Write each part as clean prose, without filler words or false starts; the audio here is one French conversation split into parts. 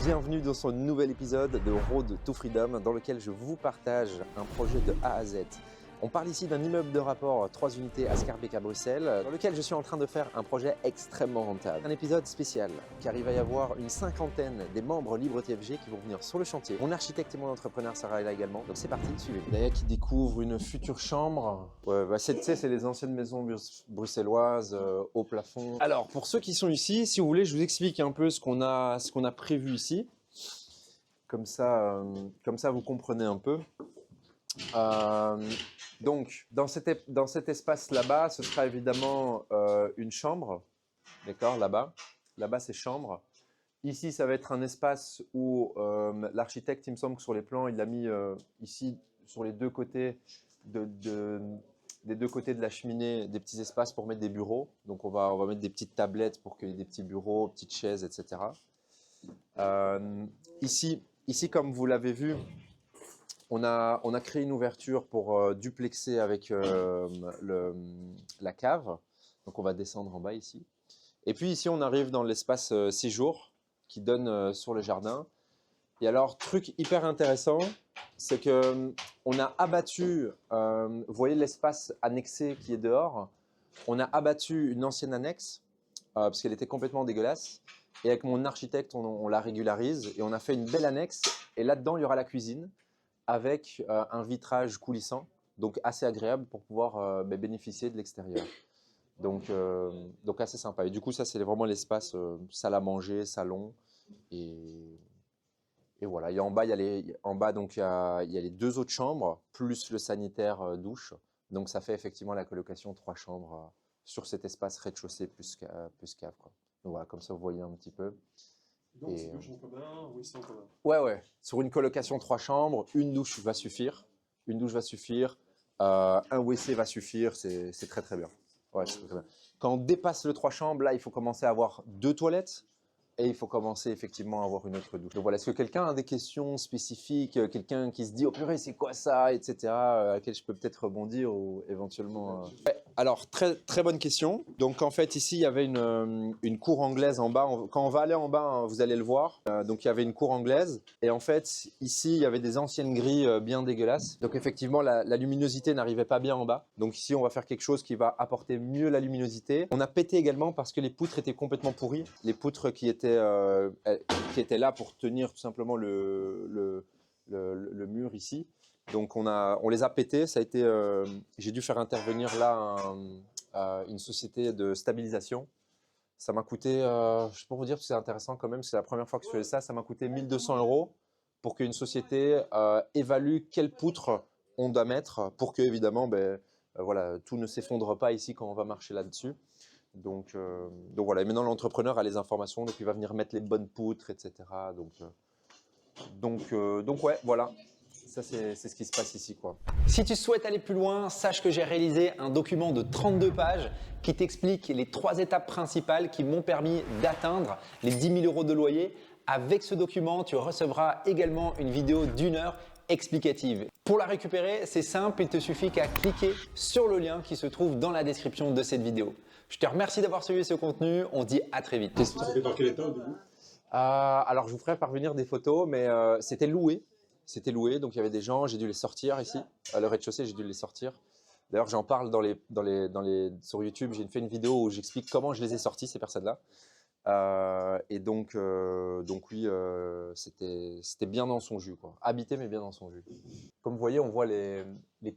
Bienvenue dans ce nouvel épisode de Road to Freedom dans lequel je vous partage un projet de A à Z. On parle ici d'un immeuble de rapport 3 unités à Schaerbeek à Bruxelles dans lequel je suis en train de faire un projet extrêmement rentable. Un épisode spécial car il va y avoir une cinquantaine des membres Libre TFG qui vont venir sur le chantier. Mon architecte et mon entrepreneur Sarah est là également, donc c'est parti, suivez-moi. D'ailleurs qui découvre une future chambre. Ouais, bah c'est les anciennes maisons bruxelloises, au plafond. Alors pour ceux qui sont ici, si vous voulez, je vous explique un peu ce qu'on a prévu ici. Comme ça vous comprenez un peu. Donc, dans cet espace là-bas, ce sera évidemment une chambre, d'accord, là-bas. Là-bas, c'est chambre. Ici, ça va être un espace où l'architecte, il me semble que sur les plans, il a mis ici, sur les deux côtés des deux côtés de la cheminée, des petits espaces pour mettre des bureaux. Donc, on va mettre des petites tablettes pour qu'il y ait des petits bureaux, petites chaises, etc. Ici, comme vous l'avez vu, on a créé une ouverture pour duplexer avec la cave. Donc, on va descendre en bas ici. Et puis ici, on arrive dans l'espace séjour qui donne sur le jardin. Et alors, truc hyper intéressant, c'est que on a abattu, vous voyez l'espace annexé qui est dehors, on a abattu une ancienne annexe parce qu'elle était complètement dégueulasse. Et avec mon architecte, on la régularise et on a fait une belle annexe. Et là-dedans, il y aura la cuisine avec un vitrage coulissant, donc assez agréable pour pouvoir bénéficier de l'extérieur. Donc assez sympa. Et du coup, ça, c'est vraiment l'espace salle à manger, salon. Et voilà. Et en bas, donc, il y a les deux autres chambres, plus le sanitaire douche. Donc, ça fait effectivement la colocation 3 chambres sur cet espace rez-de-chaussée plus cave, quoi. Donc voilà, comme ça, vous voyez un petit peu. Donc, c'est douche en commun, oui, c'est en commun. Ouais. Sur une colocation 3 chambres, une douche va suffire. Une douche va suffire. Un WC va suffire. C'est très, très bien. Ouais, c'est très bien. Quand on dépasse le 3 chambres, là, il faut commencer à avoir 2 toilettes. Et il faut commencer effectivement à avoir une autre douche. Donc voilà, est-ce que quelqu'un a des questions spécifiques, quelqu'un qui se dit « Oh purée, c'est quoi ça ?» etc. à laquelle je peux peut-être rebondir ou éventuellement… Ouais, alors, très, très bonne question. Donc en fait, ici, il y avait une cour anglaise en bas. Quand on va aller en bas, hein, vous allez le voir. Donc il y avait une cour anglaise. Et en fait, ici, il y avait des anciennes grilles bien dégueulasses. Donc effectivement, la luminosité n'arrivait pas bien en bas. Donc ici, on va faire quelque chose qui va apporter mieux la luminosité. On a pété également parce que les poutres étaient complètement pourries. Les poutres qui étaient là pour tenir tout simplement le mur ici. Donc on les a pétés. Ça a été, j'ai dû faire intervenir là une société de stabilisation. Ça m'a coûté, je peux vous dire que c'est intéressant quand même, c'est la première fois que je fais ça. Ça m'a coûté 1 200 € pour qu'une société évalue quelles poutres on doit mettre pour que évidemment, voilà, tout ne s'effondre pas ici quand on va marcher là-dessus. Donc voilà, et maintenant l'entrepreneur a les informations, donc il va venir mettre les bonnes poutres, etc. Donc ouais, voilà, ça c'est ce qui se passe ici, quoi. Si tu souhaites aller plus loin, sache que j'ai réalisé un document de 32 pages qui t'explique les 3 étapes principales qui m'ont permis d'atteindre les 10 000 € de loyer. Avec ce document, tu recevras également une vidéo d'1 heure explicative. Pour la récupérer, c'est simple, il te suffit qu'à cliquer sur le lien qui se trouve dans la description de cette vidéo. Je te remercie d'avoir suivi ce contenu, on se dit à très vite. C'était dans quel état au début? Alors je vous ferai parvenir des photos, mais c'était loué. C'était loué, donc il y avait des gens, j'ai dû les sortir ici. À le rez-de-chaussée, j'ai dû les sortir. D'ailleurs, j'en parle sur YouTube. J'ai fait une vidéo où j'explique comment je les ai sortis, ces personnes-là. Et donc oui, c'était bien dans son jus, quoi. Habité, mais bien dans son jus. Comme vous voyez, on voit les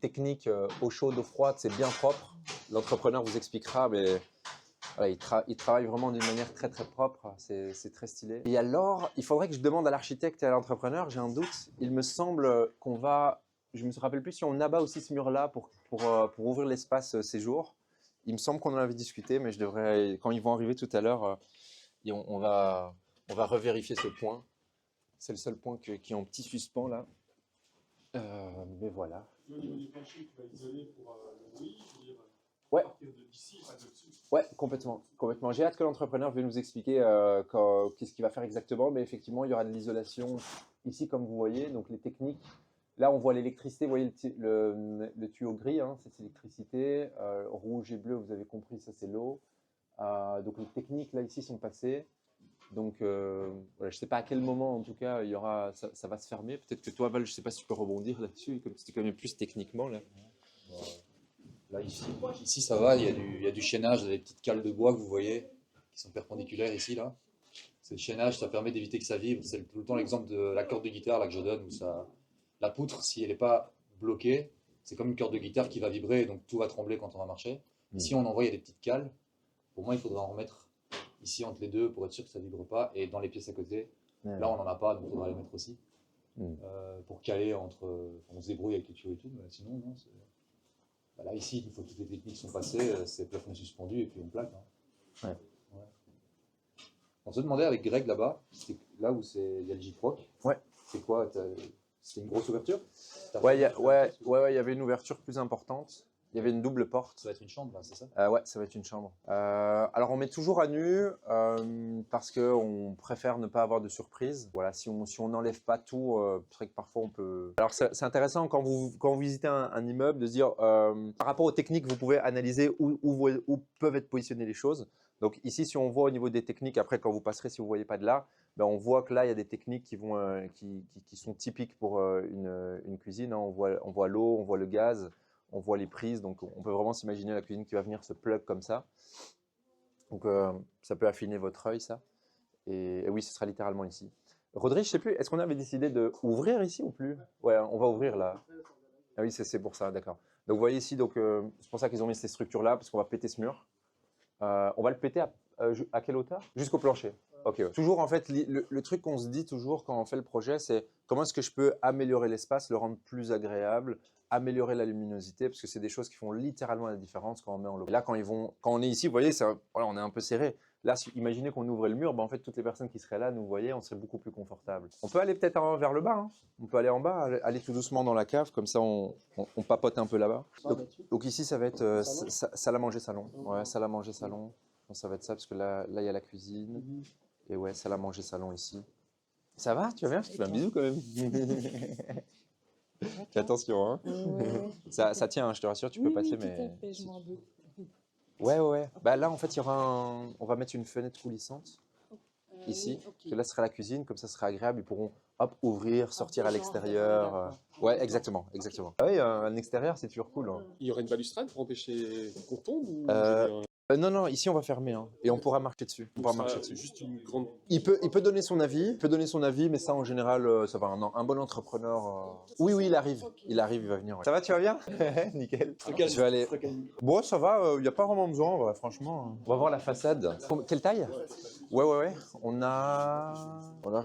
techniques eau chaude, eau froide, c'est bien propre. L'entrepreneur vous expliquera, mais voilà, il travaille vraiment d'une manière très très propre, c'est très stylé. Et alors, il faudrait que je demande à l'architecte et à l'entrepreneur, j'ai un doute, il me semble qu'on va, je me rappelle plus si on abat aussi ce mur-là pour ouvrir l'espace séjour. Il me semble qu'on en avait discuté, mais je devrais, quand ils vont arriver tout à l'heure, on va revérifier ce point. C'est le seul point qui est en petit suspens là. Mais voilà. Au niveau du plancher, tu vas isoler pour le bruit, je veux dire, Ouais. à partir d'ici, pas de dessus. Ouais, complètement. J'ai hâte que l'entrepreneur vienne nous expliquer qu'est-ce qu'il va faire exactement, mais effectivement, il y aura de l'isolation ici, comme vous voyez, donc les techniques. Là, on voit l'électricité, vous voyez le tuyau gris, hein, c'est l'électricité. Rouge et bleu, vous avez compris, ça c'est l'eau. Donc les techniques, là, ici, sont passées. Donc, voilà, je ne sais pas à quel moment, en tout cas, il y aura, ça va se fermer. Peut-être que toi, Val, je ne sais pas si tu peux rebondir là-dessus, comme c'était quand même plus techniquement. Là. Bon, là, ici, ça va, il y a du chaînage, il y a des petites cales de bois que vous voyez, qui sont perpendiculaires ici, là. C'est le chaînage, ça permet d'éviter que ça vibre. C'est tout le temps l'exemple de la corde de guitare là, que je donne, où la poutre, si elle n'est pas bloquée, c'est comme une corde de guitare qui va vibrer, donc tout va trembler quand on va marcher. Ici, on en voit, il y a des petites cales. Pour moi, il faudrait en remettre ici entre les deux pour être sûr que ça ne vibre pas. Et dans les pièces à côté, là, on n'en a pas, donc il faudra les mettre aussi. Pour caler entre. On se débrouille avec les tuyaux et tout, mais sinon, non. Bah là, ici, une fois que toutes les techniques sont passées, c'est plafond suspendu et puis on plaque. Hein. Ouais. On se demandait avec Greg là-bas, là où il y a le J-Proc. Ouais. C'est quoi? C'était une grosse ouverture? Ouais, il y avait une ouverture plus importante. Il y avait une double porte. Ça va être une chambre, là, c'est ça? Ouais, ça va être une chambre. Alors, on met toujours à nu parce qu'on préfère ne pas avoir de surprise. Voilà, si on n'enlève pas tout, c'est vrai que parfois on peut… Alors, c'est intéressant quand vous visitez un immeuble de se dire, par rapport aux techniques, vous pouvez analyser où peuvent être positionnées les choses. Donc ici, si on voit au niveau des techniques, après quand vous passerez, si vous ne voyez pas de là, ben, on voit que là, il y a des techniques qui sont typiques pour une cuisine. Hein. On voit l'eau, on voit le gaz, on voit les prises. Donc on peut vraiment s'imaginer la cuisine qui va venir se plug comme ça. Donc ça peut affiner votre œil, ça. Et oui, ce sera littéralement ici. Rodrigue, je ne sais plus, est-ce qu'on avait décidé d'ouvrir ici ou plus? Ouais, on va ouvrir là. Ah oui, c'est pour ça, d'accord. Donc vous voyez ici, c'est pour ça qu'ils ont mis ces structures-là, parce qu'on va péter ce mur. On va le péter à quelle hauteur? Jusqu'au plancher. Ok. Ouais. Toujours en fait, le truc qu'on se dit toujours quand on fait le projet, c'est comment est-ce que je peux améliorer l'espace, le rendre plus agréable, améliorer la luminosité, parce que c'est des choses qui font littéralement la différence quand on met en local. Là, quand on est ici, vous voyez, voilà, on est un peu serré. Là, imaginez qu'on ouvrait le mur, ben, en fait, toutes les personnes qui seraient là, nous voyez, on serait beaucoup plus confortable. On peut aller peut-être vers le bas. Hein. On peut aller en bas, aller tout doucement dans la cave, comme ça, on papote un peu là-bas. Donc ici, ça va être salle à manger salon. Ouais, salle à manger salon. Donc, ça va être ça, parce que là, il y a la cuisine. Et ouais, salle à manger salon ici. Ça va? Tu vas bien? Je te fais un bisou quand même. Fais attention, hein. Ça tient, hein, je te rassure, tu peux passer, mais… Tout à fait, je m'en doute. Ouais. Bah là, en fait, on va mettre une fenêtre coulissante ici. Oui, Que là, ce sera la cuisine, comme ça, ce sera agréable. Ils pourront, hop, ouvrir, sortir à l'extérieur. Ouais, exactement. Ah oui, un extérieur, c'est toujours cool. Hein. Il y aurait une balustrade pour empêcher qu'on tombe ou Non, ici on va fermer hein, et on pourra marcher dessus. On pourra marcher dessus. Juste une grande. Il peut donner son avis, mais ça en général, ça va. Un bon entrepreneur. Oui, il arrive, il va venir. Ouais. Ça va, tu vas bien? Nickel. Je vais aller. Bon, ça va, il n'y a pas vraiment besoin, ouais, franchement. On va voir la façade. Quelle taille? Ouais. On a.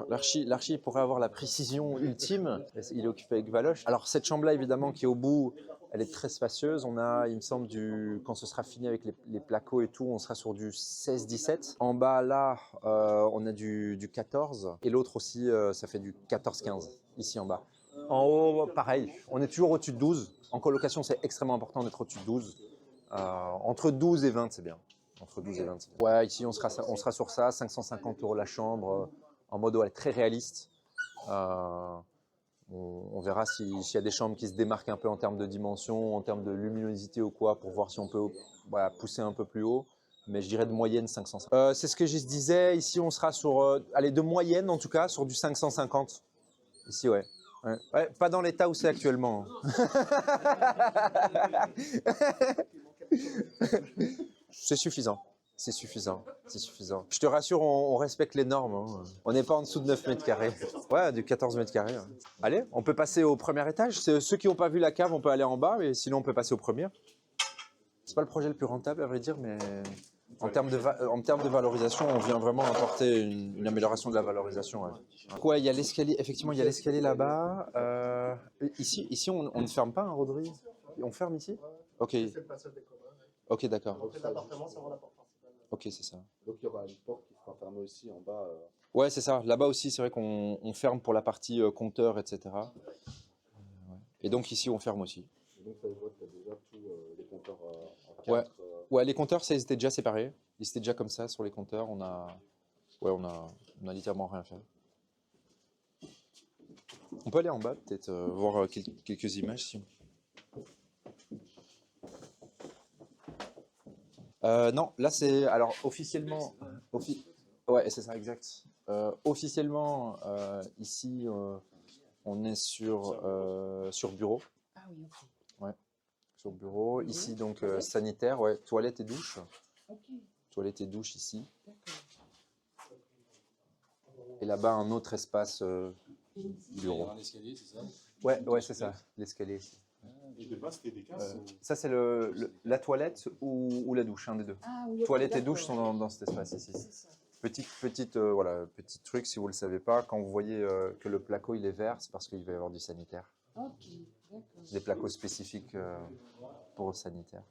L'archi pourrait avoir la précision ultime. Il est occupé avec Valoche. Alors cette chambre-là, évidemment, qui est au bout. Elle est très spacieuse. On a, il me semble, quand ce sera fini avec les placos et tout, on sera sur du 16-17. En bas, là, on a du 14. Et l'autre aussi, ça fait du 14-15, ici en bas. En haut, pareil. On est toujours au-dessus de 12. En colocation, c'est extrêmement important d'être au-dessus de 12. Entre 12 et 20, c'est bien. Entre 12 et 20, c'est bien. Ouais, ici, on sera sur ça. 550 € la chambre, en mode très réaliste. On verra s'il y a des chambres qui se démarquent un peu en termes de dimension, en termes de luminosité ou quoi, pour voir si on peut pousser un peu plus haut. Mais je dirais de moyenne 550. C'est ce que je disais. Ici, on sera sur, de moyenne en tout cas, sur du 550. Ici, ouais. Ouais, pas dans l'état où c'est actuellement. C'est suffisant. C'est suffisant. Je te rassure, on respecte les normes. Hein. On n'est pas en dessous de 9 mètres carrés. Ouais, du 14 mètres carrés. Ouais. Allez, on peut passer au premier étage. Ceux qui n'ont pas vu la cave, on peut aller en bas, mais sinon on peut passer au premier. C'est pas le projet le plus rentable, à vrai dire, mais en termes de valorisation, on vient vraiment apporter une amélioration de la valorisation. Ouais. Ouais, il y a l'escalier. Effectivement, il y a l'escalier là-bas. Ici, on ne ferme pas, hein, Rodrigue? On ferme ici? Ok. Ok, d'accord. Ok, c'est ça. Donc il y aura une porte qui sera fermée aussi en bas. Ouais, c'est ça. Là-bas aussi, c'est vrai qu'on ferme pour la partie compteur, etc. Ouais. Et donc ici, on ferme aussi. Et donc ça, je vois que tu as déjà tous les compteurs en 4. Ouais, les compteurs, ça, ils étaient déjà séparés. Ils étaient déjà comme ça sur les compteurs. On a littéralement rien fait. On peut aller en bas, peut-être voir quelques images. Si. Non, là c'est alors officiellement, Ouais, c'est ça, exact. Officiellement, ici, on est sur bureau. Ah oui, ok. Ouais, sur bureau. Ici, donc, sanitaire, ouais, toilette et douche. Ok, Toilette et douche ici. d'accord. Et là-bas, un autre espace Il y bureau. aura un escalier, c'est ça? Ouais, c'est ça, l'escalier ici. Et de base, c'était des cases. Ça, c'est la toilette ou la douche, un des deux. Ah oui, ok, Toilette et d'accord. douche sont dans cet espace ici. C'est ça. Petit truc, si vous ne le savez pas, quand vous voyez que le placo il est vert, c'est parce qu'il va y avoir du sanitaire. Ok, d'accord. Des placos spécifiques pour le sanitaire.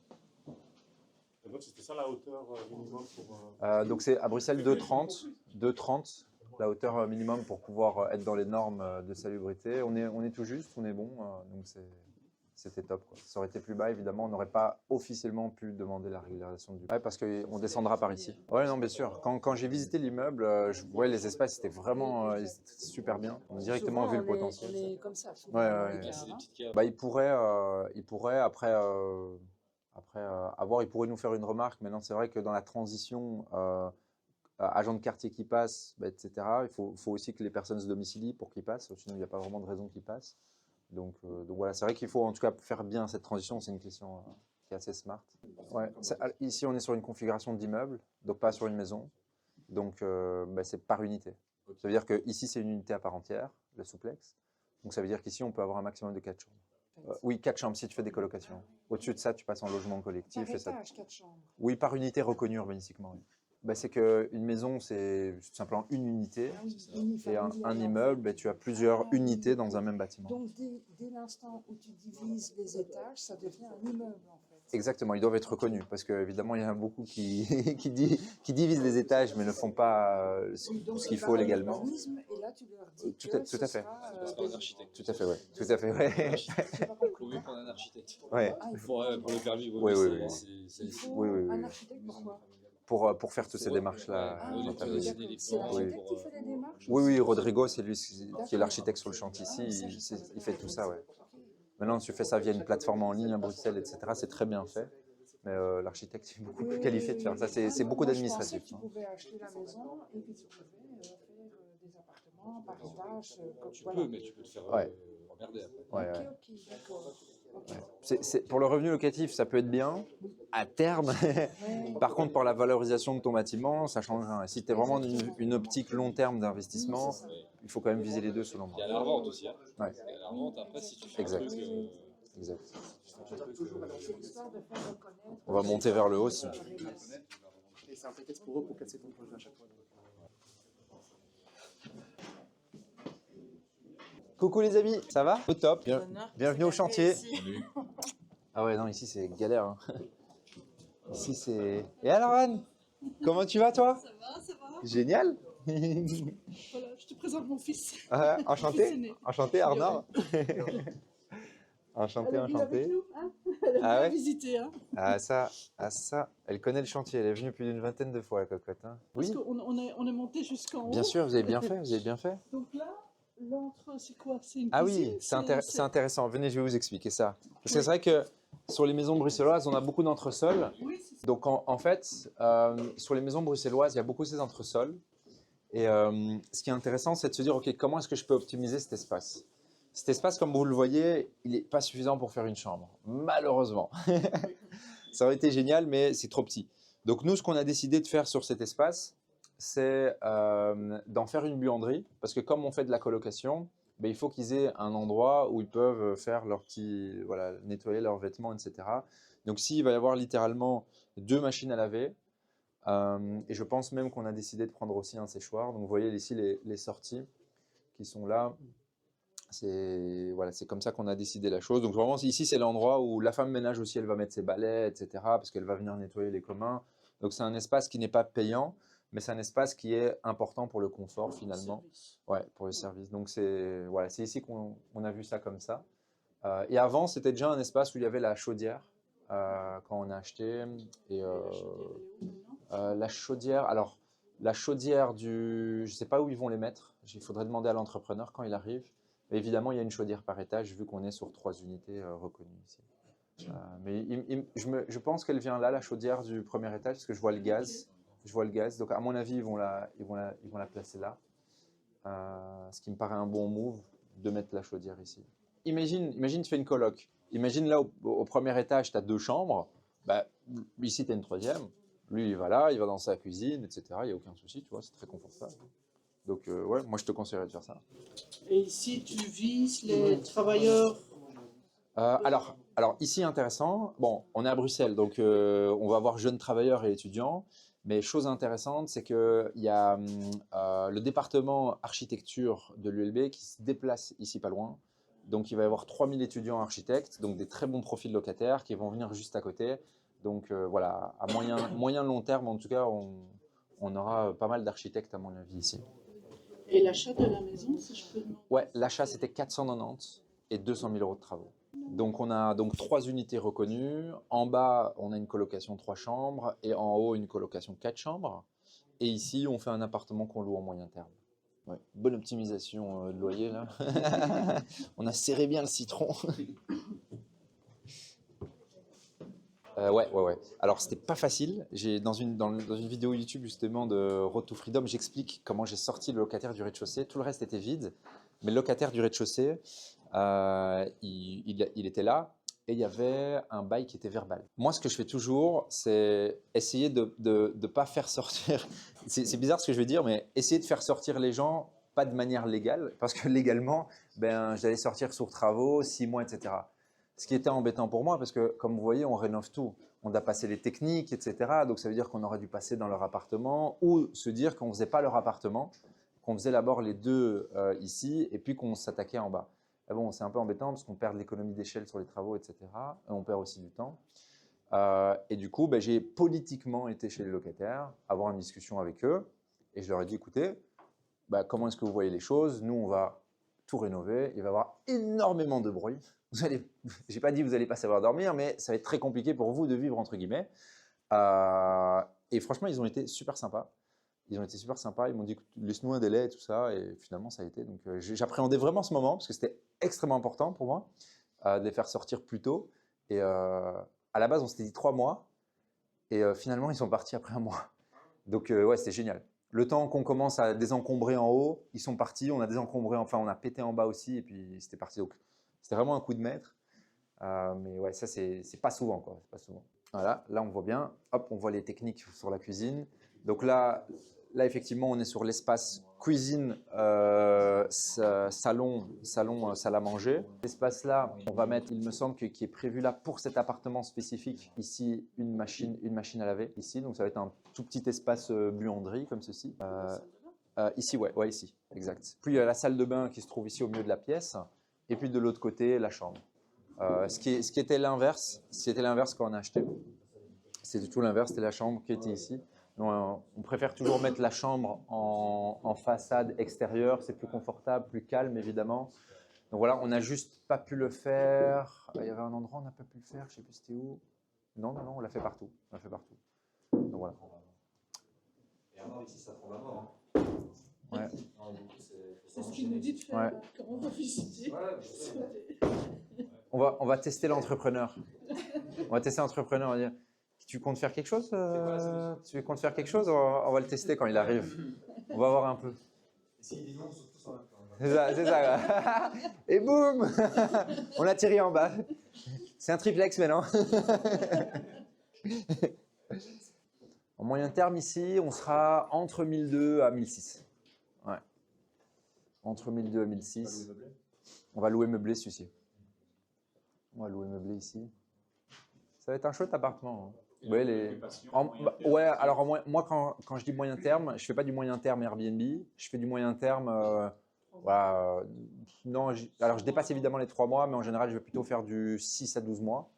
Et donc, c'était ça la hauteur minimum pour. Donc c'est à Bruxelles 2,30 la hauteur minimum pour pouvoir être dans les normes de salubrité. On est tout juste, on est bon, donc c'était top, quoi. Ça aurait été plus bas, évidemment, on n'aurait pas officiellement pu demander la régularisation du. Ouais, parce qu'on descendra par ici. Ouais, non, bien sûr. Quand j'ai visité l'immeuble, je voyais les espaces, c'était vraiment ils étaient super bien. On a directement Souvent, vu le on est- potentiel. On est comme ça, souvent, Ouais, dans ouais, les ouais. cars, C'est des hein. petites caves. Bah, il pourrait il pourrait nous faire une remarque. Maintenant, c'est vrai que dans la transition, agent de quartier qui passe, bah, etc., il faut aussi que les personnes se domicilient pour qu'ils passent. Sinon, il n'y a pas vraiment de raison qu'ils passent. Donc voilà, c'est vrai qu'il faut en tout cas faire bien cette transition. C'est une question qui est assez smart. Ouais. Ici, on est sur une configuration d'immeuble, donc pas sur une maison. Donc bah, c'est par unité. Ça veut dire que ici, c'est une unité à part entière, le souplex. Donc ça veut dire qu'ici, on peut avoir un maximum de 4 chambres. Oui, 4 chambres si tu fais des colocations. Au-dessus de ça, tu passes en logement collectif. Par Et ça... étage, 4 chambres. Oui, par unité reconnue urbanistiquement. Oui. Bah, c'est qu'une maison, c'est tout simplement une unité. Ah oui, Et unifamilial, un en immeuble, fait. bah, tu as plusieurs Ah, unités oui. dans un même bâtiment. Donc, dès l'instant où tu divises les étages, ça devient un immeuble, en fait. Exactement, ils doivent être reconnus parce qu'évidemment, il y en a beaucoup qui divisent les étages mais ne font pas Oui, donc ce qu'il ils faut parlent légalement. d'urbanisme, et là, tu leur dis Tout que à fait. ce sera, C'est pas un architecte. Tout à fait, ouais. Tout à fait, ouais. j'ai pas compris. Vous pouvez prendre un architecte. Ouais. Ah, il faut Pour le permis, Oui, oui. Il faut Oui, oui, oui. un architecte, pourquoi? Pour faire toutes ces démarches-là. Ah, oui, ok, notamment. d'accord. C'est l'architecte qui fait les démarches? Oui, oui, Rodrigo, c'est lui qui est D'accord. l'architecte sur le chantier ici. Ah, ça, je savais Il pas. fait tout ça, ouais. Ok. Maintenant, tu fais ça via une plateforme en ligne à Bruxelles, etc. C'est très bien fait. Mais l'architecte est beaucoup plus qualifié de faire ça. C'est Ah, beaucoup moi, d'administratif. Je pensais que tu pouvais acheter la maison et que tu pouvais faire des appartements par étage. Comme, Tu voilà. peux, mais tu peux te faire Ouais. emmerder après. Ouais, ouais. Ok, d'accord. Ok. Pour le revenu locatif, ça peut être bien à terme. Ouais. Par contre, pour la valorisation de ton bâtiment, ça change rien. Et si tu es vraiment dans une optique long terme d'investissement, Oui, c'est ça. il faut quand même viser les deux selon moi. Il y a la revente aussi. Hein. Ouais. Il y a la revente après, si tu fais Exact. un truc. Exact. C'est l'histoire de faire reconnaître. On va monter vers le haut aussi. Et c'est un prétexte pour eux pour casser ton projet à chaque fois. Coucou les amis, ça va? Au top. Bienvenue au chantier. Salut. Ah ouais, non, ici c'est galère. Hein. Ici c'est. Et alors Anne, comment tu vas toi? Ça va. Génial. Voilà, je te présente mon fils. Ah, Fils enchanté. aîné. Enchanté Arnaud. Enchanté, Elle est venue avec enchanté. nous, hein. Elle aime Ah bien ouais? visiter, hein. Ah ça, elle connaît le chantier, elle est venue plus d'une vingtaine de fois la cocotte. Hein. Parce Oui, qu'on est monté jusqu'en haut. bien sûr, vous avez bien fait, vous avez bien fait. Donc là, l'entre, c'est quoi? C'est une Ah cuisine, oui, c'est intéressant, venez, je vais vous expliquer ça. Parce que c'est vrai que sur les maisons bruxelloises, on a beaucoup d'entresols. Oui, c'est ça. Donc en fait, sur les maisons bruxelloises, il y a beaucoup ces entresols. Et ce qui est intéressant, c'est de se dire, OK, comment est-ce que je peux optimiser cet espace? Cet espace, comme vous le voyez, il n'est pas suffisant pour faire une chambre, malheureusement. Ça aurait été génial, mais c'est trop petit. Donc nous, ce qu'on a décidé de faire sur cet espace, c'est d'en faire une buanderie. Parce que comme on fait de la colocation, ben, il faut qu'ils aient un endroit où ils peuvent faire leur petit, voilà, nettoyer leurs vêtements, etc. Donc ici, il va y avoir littéralement 2 machines à laver. Et je pense même qu'on a décidé de prendre aussi un séchoir. Donc vous voyez ici les sorties qui sont là. Voilà, c'est comme ça qu'on a décidé la chose. Donc vraiment ici c'est l'endroit où la femme ménage aussi, elle va mettre ses balais, etc. Parce qu'elle va venir nettoyer les communs. Donc c'est un espace qui n'est pas payant, mais c'est un espace qui est important pour le confort finalement. Service. Ouais, pour le service. Donc c'est voilà, c'est ici qu'on a vu ça comme ça. Et avant c'était déjà un espace où il y avait la chaudière quand on a acheté. Et la chaudière, alors la chaudière je ne sais pas où ils vont les mettre. Il faudrait demander à l'entrepreneur quand il arrive. Mais évidemment, il y a une chaudière par étage vu qu'on est sur 3 unités reconnues ici. Mais je pense qu'elle vient là, la chaudière du premier étage, parce que je vois le gaz. je vois le gaz. Donc, à mon avis, ils vont la placer là. Ce qui me paraît un bon move de mettre la chaudière ici. Imagine tu fais une coloc. Imagine là, au premier étage, tu as 2 chambres. Bah, ici, tu as une troisième. Lui, il va là, il va dans sa cuisine, etc. Il n'y a aucun souci, tu vois, c'est très confortable. Donc, ouais, moi, je te conseillerais de faire ça. Et ici, tu vises les travailleurs. Alors, ici, intéressant, bon, on est à Bruxelles, donc on va avoir jeunes travailleurs et étudiants, mais chose intéressante, c'est qu'il y a le département architecture de l'ULB qui se déplace ici pas loin, donc il va y avoir 3000 étudiants architectes, donc des très bons profils locataires qui vont venir juste à côté, donc voilà, à moyen long terme, en tout cas, on aura pas mal d'architectes à mon avis ici. Et l'achat de la maison, si je peux demander. Ouais, l'achat c'était 490 et 200 000 euros de travaux. Donc on a donc 3 unités reconnues. En bas, on a une colocation 3 chambres et en haut, une colocation 4 chambres. Et ici, on fait un appartement qu'on loue en moyen terme. Ouais, bonne optimisation de loyer là. On a serré bien le citron. Ouais. Alors, c'était pas facile. Dans une vidéo YouTube justement de Road to Freedom, j'explique comment j'ai sorti le locataire du rez-de-chaussée. Tout le reste était vide, mais le locataire du rez-de-chaussée, il était là et il y avait un bail qui était verbal. Moi, ce que je fais toujours, c'est essayer de ne pas faire sortir. C'est bizarre ce que je vais dire, mais essayer de faire sortir les gens pas de manière légale, parce que légalement, ben, j'allais sortir sur travaux, 6 mois, etc. Ce qui était embêtant pour moi, parce que comme vous voyez, on rénove tout. On a passé les techniques, etc. Donc ça veut dire qu'on aurait dû passer dans leur appartement ou se dire qu'on ne faisait pas leur appartement, qu'on faisait d'abord les deux ici et puis qu'on s'attaquait en bas. Et bon, c'est un peu embêtant parce qu'on perd de l'économie d'échelle sur les travaux, etc. Et on perd aussi du temps. Et du coup, ben, j'ai politiquement été chez les locataires, avoir une discussion avec eux. Et je leur ai dit, écoutez, ben, comment est-ce que vous voyez les choses? Nous, on va tout rénover. Il va y avoir énormément de bruit. J'ai pas dit vous n'allez pas savoir dormir, mais ça va être très compliqué pour vous de vivre entre guillemets. Et franchement, ils ont été super sympas. Ils m'ont dit laisse-nous un délai et tout ça. Et finalement, ça a été. Donc, j'appréhendais vraiment ce moment parce que c'était extrêmement important pour moi de les faire sortir plus tôt. Et à la base, on s'était dit 3 mois. Et finalement, ils sont partis après 1 mois. Donc, ouais, c'était génial. Le temps qu'on commence à désencombrer en haut, ils sont partis. On a désencombré, enfin, on a pété en bas aussi. Et puis, c'était parti. Donc, c'était vraiment un coup de maître. Mais ouais, ça, c'est pas souvent, quoi. C'est pas souvent. Voilà, là, on voit bien. Hop, on voit les techniques sur la cuisine. Donc là effectivement, on est sur l'espace cuisine, salon, salle à manger. L'espace-là, on va mettre, il me semble, qui est prévu là pour cet appartement spécifique. Ici, une machine à laver. Ici, donc ça va être un tout petit espace buanderie, comme ceci. Ici, ouais, ici, exact. Puis il y a la salle de bain qui se trouve ici au milieu de la pièce. Et puis de l'autre côté, la chambre. Ce qui était l'inverse, quand on a acheté. C'était tout l'inverse, c'était la chambre qui était ici. Donc, on préfère toujours mettre la chambre en façade extérieure, c'est plus confortable, plus calme évidemment. Donc voilà, on n'a juste pas pu le faire. Il y avait un endroit où on n'a pas pu le faire, je ne sais plus c'était où. Non, on l'a fait partout. Donc voilà. Et alors ici, ça prend la mort. Ouais. C'est ce qu'il nous dit de faire Ouais. quand on va visiter. On va tester l'entrepreneur. On va dire tu comptes faire quelque chose Tu comptes faire quelque chose on va le tester quand il arrive. On va voir un peu. S'il dit non, surtout sur la fin. C'est ça. Et boum on a tiré en bas. C'est un triplex maintenant. En moyen terme ici, on sera entre 1002 à 1006. Ouais. Entre 1002 et 1006. On va louer meublé celui-ci. On va louer meublé ici. Ça va être un chouette appartement. Ouais, ouais, alors moi quand je dis moyen terme, je ne fais pas du moyen terme Airbnb, je fais du moyen terme, voilà, non, alors je dépasse évidemment les 3 mois, mais en général je vais plutôt faire du 6 à 12 mois.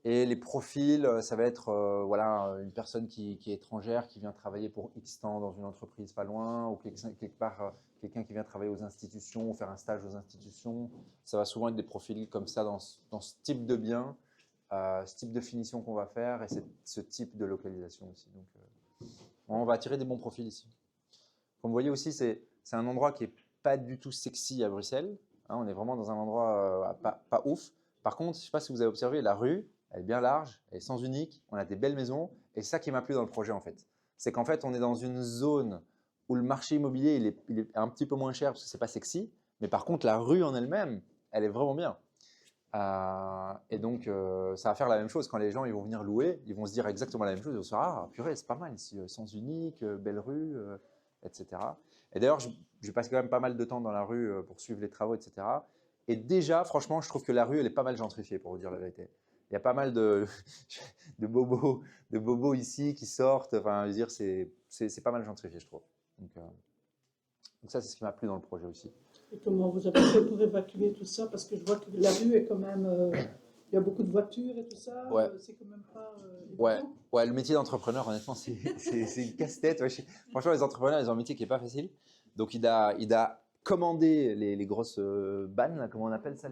Et les profils, ça va être voilà, une personne qui est étrangère, qui vient travailler pour X temps dans une entreprise pas loin, ou quelque part quelqu'un qui vient travailler aux institutions ou faire un stage aux institutions. Ça va souvent être des profils comme ça dans ce type de bien. Ce type de finition qu'on va faire et ce type de localisation aussi. Donc, on va attirer des bons profils ici. Comme vous voyez aussi, c'est un endroit qui n'est pas du tout sexy à Bruxelles. Hein, on est vraiment dans un endroit pas ouf. Par contre, je ne sais pas si vous avez observé, la rue, elle est bien large, elle est sens unique, on a des belles maisons et c'est ça qui m'a plu dans le projet en fait. c'est qu'en fait, on est dans une zone où le marché immobilier, il est un petit peu moins cher parce que c'est pas sexy, mais par contre, la rue en elle-même, elle est vraiment bien. Et donc, ça va faire la même chose. Quand les gens ils vont venir louer, ils vont se dire exactement la même chose. Ils vont se dire, ah, purée, c'est pas mal ici, sens unique, belle rue, etc. Et d'ailleurs, je passe quand même pas mal de temps dans la rue pour suivre les travaux, etc. Et déjà, franchement, je trouve que la rue, elle est pas mal gentrifiée, pour vous dire la vérité. Il y a pas mal de bobos ici qui sortent. Enfin, je veux dire, c'est pas mal gentrifié, je trouve. Donc ça, c'est ce qui m'a plu dans le projet aussi. Et comment vous avez fait pour évacuer tout ça? Parce que je vois que la rue est quand même. Il y a beaucoup de voitures et tout ça. Ouais. C'est quand même pas. Ouais, évident. ouais, le métier d'entrepreneur, honnêtement, c'est une casse-tête. Ouais. Franchement, les entrepreneurs, ils ont un métier qui n'est pas facile. Donc, il a commandé les grosses bannes, là, comment on appelle ça,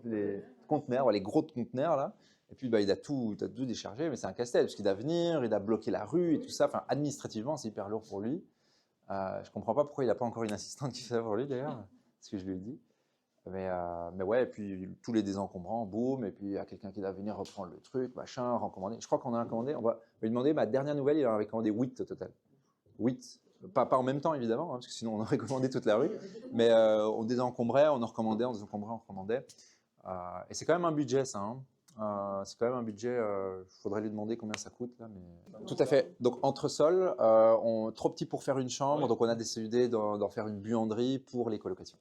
les conteneurs, ouais, les gros conteneurs, là. Et puis, bah, il a tout déchargé, mais c'est un casse-tête, parce qu'il doit venir, il a bloqué la rue et tout ça. Enfin, administrativement, c'est hyper lourd pour lui. Je ne comprends pas pourquoi il n'a pas encore une assistante qui fait ça pour lui, d'ailleurs, ce que je lui ai dit. Mais ouais, et puis tous les désencombrants, boum, et puis il y a quelqu'un qui doit venir reprendre le truc, machin, recommander. Je crois qu'on en a commandé, on va lui demander, ma dernière nouvelle, il en avait commandé 8 au total. 8. Pas en même temps, évidemment, hein, parce que sinon on aurait commandé toute la rue. Mais on désencombrait, on en recommandait, on désencombrait, on recommandait. Et c'est quand même un budget, ça. Hein. C'est quand même un budget, il faudrait lui demander combien ça coûte. Là, mais... Tout à fait. Donc, entresol, trop petit pour faire une chambre, donc on a décidé d'en faire une buanderie pour les colocations.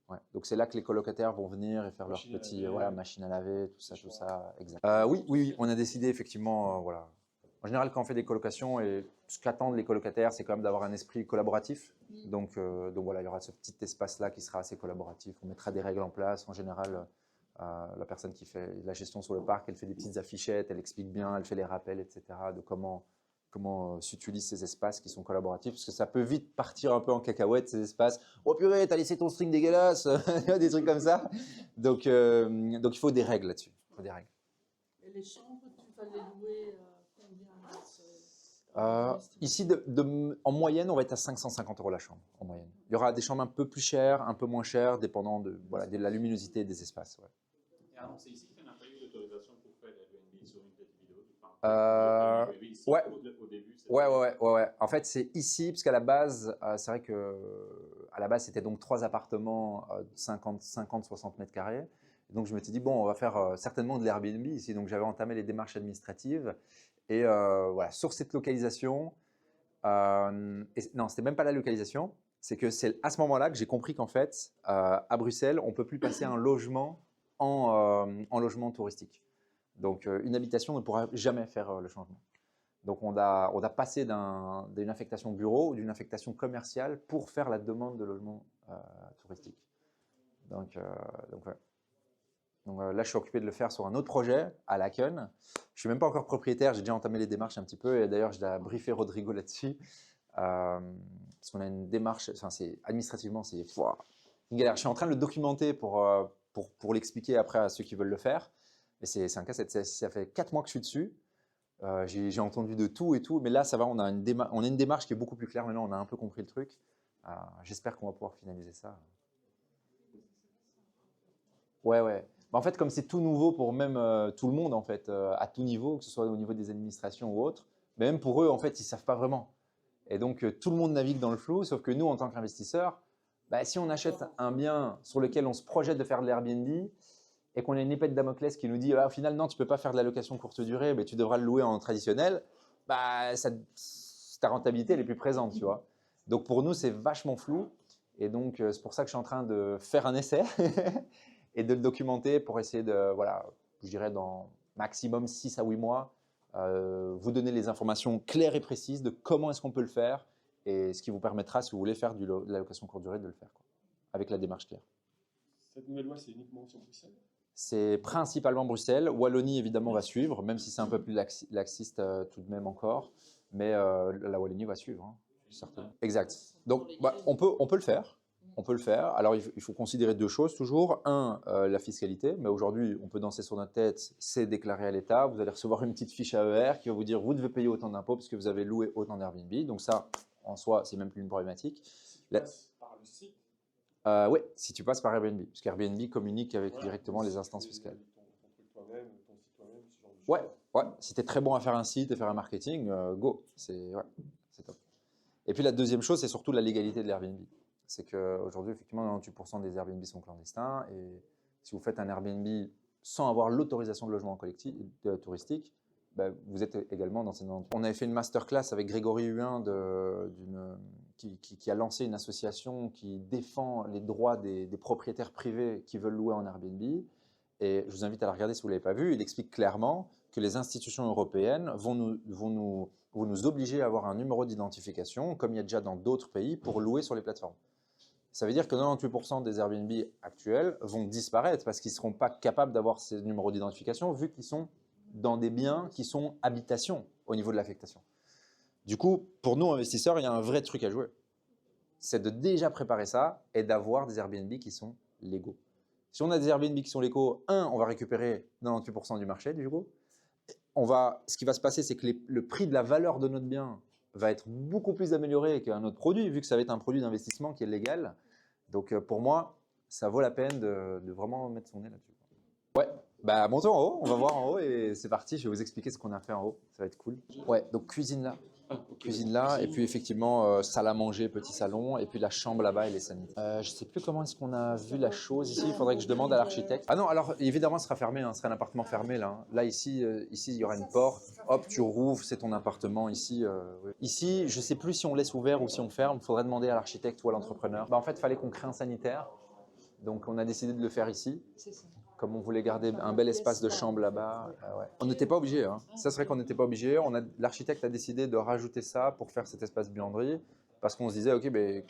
Ouais. Donc, c'est là que les colocataires vont venir et faire leur petit machine à laver, tout ça, exact. Oui, on a décidé effectivement, voilà. En général, quand on fait des colocations, et ce qu'attendent les colocataires, c'est quand même d'avoir un esprit collaboratif. Donc voilà, il y aura ce petit espace-là qui sera assez collaboratif. On mettra des règles en place. En général, la personne qui fait la gestion sur le parc, elle fait des petites affichettes, elle explique bien, elle fait les rappels, etc. de comment s'utilisent ces espaces qui sont collaboratifs, parce que ça peut vite partir un peu en cacahuète, ces espaces. Oh purée, t'as laissé ton string dégueulasse, des trucs comme ça. Donc il faut des règles là-dessus. Il faut des règles. Et les chambres, tu vas les louer combien Ici, en moyenne, on va être à 550 € la chambre, en moyenne. Il y aura des chambres un peu plus chères, un peu moins chères, dépendant de la luminosité des espaces. Ouais. C'est ici qu'on n'a pas eu l'autorisation pour faire Airbnb sur une petite vidéo. Ouais. Au début, Ouais. En fait, c'est ici, parce qu'à la base, c'est vrai que à la base, c'était donc 3 appartements de 50-60 mètres carrés. Donc, je m'étais dit, bon, on va faire certainement de l'Airbnb ici. Donc, j'avais entamé les démarches administratives. Et voilà, sur cette localisation, non, c'était même pas la localisation. C'est que c'est à ce moment-là que j'ai compris qu'en fait, à Bruxelles, on ne peut plus passer un logement en logement touristique. Donc, une habitation ne pourra jamais faire le changement. Donc, on a passé d'une affectation bureau ou d'une affectation commerciale pour faire la demande de logement touristique. Donc ouais. Donc là, je suis occupé de le faire sur un autre projet à Laken. Je ne suis même pas encore propriétaire, j'ai déjà entamé les démarches un petit peu. Et d'ailleurs, je dois briefer Rodrigo là-dessus. Parce qu'on a une démarche, enfin, administrativement, c'est une galère. Je suis en train de le documenter pour l'expliquer après à ceux qui veulent le faire. Mais c'est un casse-tête. Ça fait 4 mois que je suis dessus. J'ai entendu de tout et tout. Mais là, ça va, on a une démarche qui est beaucoup plus claire. Maintenant, on a un peu compris le truc. J'espère qu'on va pouvoir finaliser ça. Ouais. En fait, comme c'est tout nouveau pour même tout le monde, en fait, à tout niveau, que ce soit au niveau des administrations ou autres, mais même pour eux, en fait, ils ne savent pas vraiment. Et donc, tout le monde navigue dans le flou, sauf que nous, en tant qu'investisseurs, si on achète un bien sur lequel on se projette de faire de l'Airbnb et qu'on a une épée de Damoclès qui nous dit au final, non, tu ne peux pas faire de la location courte durée, mais tu devras le louer en traditionnel, ta rentabilité elle est plus présente, tu vois. Donc, pour nous, c'est vachement flou. Et donc, c'est pour ça que je suis en train de faire un essai et de le documenter pour essayer de, voilà, je dirais dans maximum 6 à 8 mois, vous donner les informations claires et précises de comment est-ce qu'on peut le faire et ce qui vous permettra, si vous voulez faire de la location courte durée, de le faire, quoi, avec la démarche claire. Cette nouvelle loi, c'est uniquement sur Bruxelles? C'est principalement Bruxelles. Wallonie, évidemment, va suivre, même si c'est un peu plus laxiste tout de même encore. Mais la Wallonie va suivre, hein, certainement. Exact. Donc, on peut le faire. On peut le faire. Alors, il faut considérer 2 choses toujours. Un, la fiscalité. Mais aujourd'hui, on peut danser sur notre tête, c'est déclaré à l'État. Vous allez recevoir une petite fiche AER qui va vous dire vous devez payer autant d'impôts parce que vous avez loué autant d'Airbnb. Donc ça, en soi, c'est même plus une problématique. Par le site? Oui, si tu passes par Airbnb. Parce qu'Airbnb communique avec directement les instances fiscales. Ton truc toi-même, ton site toi-même, ce genre de choses. Ouais. Si tu es très bon à faire un site et faire un marketing, go. C'est top. Et puis la deuxième chose, c'est surtout la légalité de l'Airbnb. C'est qu'aujourd'hui, effectivement, 98% des Airbnb sont clandestins. Et si vous faites un Airbnb sans avoir l'autorisation de logement collectif, touristique, bah, vous êtes également dans ces... On avait fait une masterclass avec Grégory Huin qui a lancé une association qui défend les droits des propriétaires privés qui veulent louer en Airbnb. Et je vous invite à la regarder si vous ne l'avez pas vu. Il explique clairement que les institutions européennes vont nous obliger à avoir un numéro d'identification, comme il y a déjà dans d'autres pays, pour louer sur les plateformes. Ça veut dire que 98% des Airbnb actuels vont disparaître parce qu'ils ne seront pas capables d'avoir ces numéros d'identification vu qu'ils sont dans des biens qui sont habitations au niveau de l'affectation. Du coup, pour nous, investisseurs, il y a un vrai truc à jouer. C'est de déjà préparer ça et d'avoir des Airbnb qui sont légaux. Si on a des Airbnb qui sont légaux, on va récupérer 98% du marché, du coup. Ce qui va se passer, c'est que le prix de la valeur de notre bien va être beaucoup plus amélioré qu'un autre produit, vu que ça va être un produit d'investissement qui est légal. Donc, pour moi, ça vaut la peine de vraiment mettre son nez là-dessus. Ouais, bah montons en haut, on va voir en haut et c'est parti, je vais vous expliquer ce qu'on a fait en haut, ça va être cool. Ouais, donc cuisine là. Cuisine là, et puis effectivement salle à manger, petit salon, et puis la chambre là-bas et les sanitaires. Je sais plus comment est-ce qu'on a vu la chose ici, il faudrait que je demande à l'architecte. Ah non, alors évidemment ce sera fermé, ce sera un appartement fermé là. Là ici il y aura une porte, hop tu rouvres, c'est ton appartement ici. Oui. Ici je sais plus si on laisse ouvert ou si on ferme, il faudrait demander à l'architecte ou à l'entrepreneur. Bah, en fait il fallait qu'on crée un sanitaire, donc on a décidé de le faire ici. Comme on voulait garder un bel espace de chambre là-bas. Ouais. On n'était pas obligé. Ça serait qu'on n'était pas obligé. L'architecte a décidé de rajouter ça pour faire cet espace buanderie parce qu'on se disait, ok, mais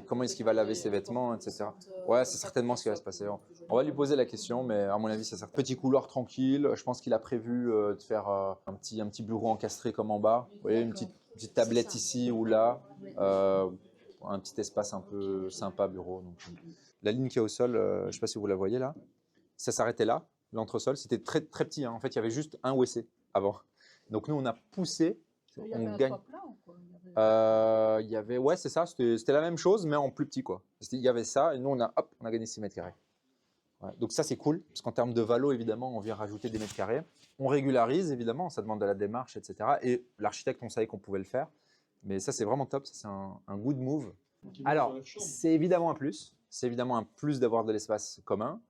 comment est-ce qu'il va laver ses vêtements, etc. Ouais, c'est certainement ce qui va se passer. On va lui poser la question, mais à mon avis, c'est certain. Petit couloir tranquille. Je pense qu'il a prévu de faire un petit bureau encastré comme en bas. Vous voyez, une petite tablette ici ou là. Un petit espace un peu sympa, bureau. Donc, la ligne qui est au sol, je ne sais pas si vous la voyez là. Ça s'arrêtait là, l'entresol. C'était très, très petit. En fait, il y avait juste un WC avant. Donc, nous, on a poussé. Il y avait un toit plat ou quoi? Il y avait, ouais, c'est ça. C'était la même chose, mais en plus petit, quoi. Il y avait ça, et nous, on a gagné 6 mètres carrés. Ouais. Donc, ça, c'est cool, parce qu'en termes de valo, évidemment, on vient rajouter des mètres carrés. On régularise, évidemment, ça demande de la démarche, etc. Et l'architecte, on savait qu'on pouvait le faire. Mais ça, c'est vraiment top. Ça, c'est un good move. Alors, c'est évidemment un plus. C'est évidemment un plus d'avoir de l'espace commun.